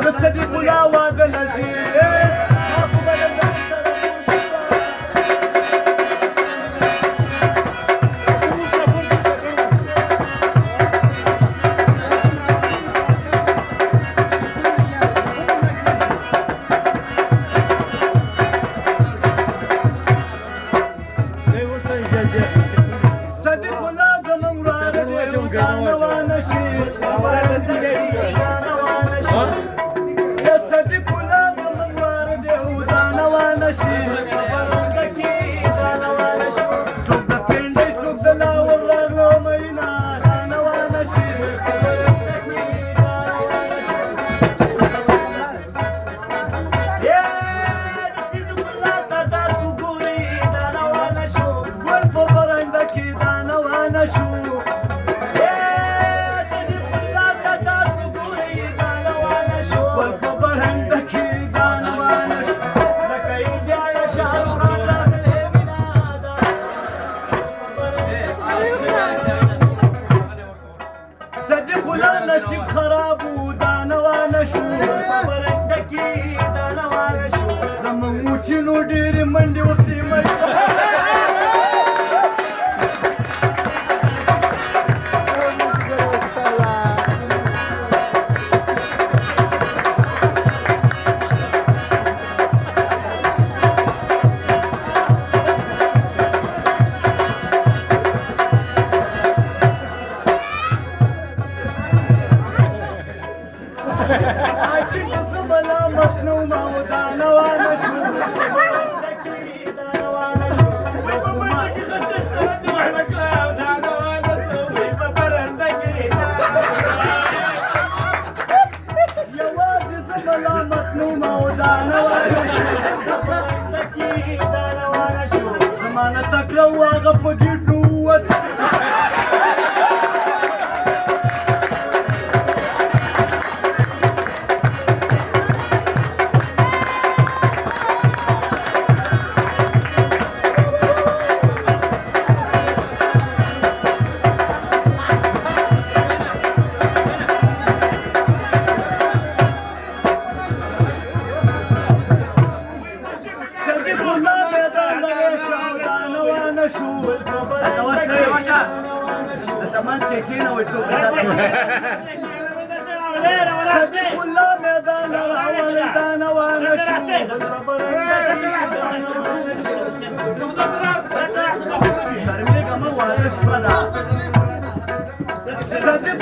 د صدیق الله واده لذي صدیق الله زمون وراره دی دانه وانه شي یا صدیق الله زمون وراره دی دانه وانه شي څوک د پینډۍ څوک د لاور راغلو مینا دانه وانه شي ګل په برنډه کې دانه وانه شو ګل په برنډه کې دانه وانه شو صدیق الله نصیب خراب و دانه وانه شو زمون موچینو ډېرې منډې وکړې مې چې زه ملامت نه وم او دانه وانه شو یوازې زه ملامت نه وم او دانه وانه شو زما نه تکړه و هغه په ګېډ نه ووت صدیق الله میدان لگے شو دانه وانه شو منځ کې کېنوئ څوک صدیق الله میدان راول دانه وانه شو شرمېږه مه واده شپه ده صدیق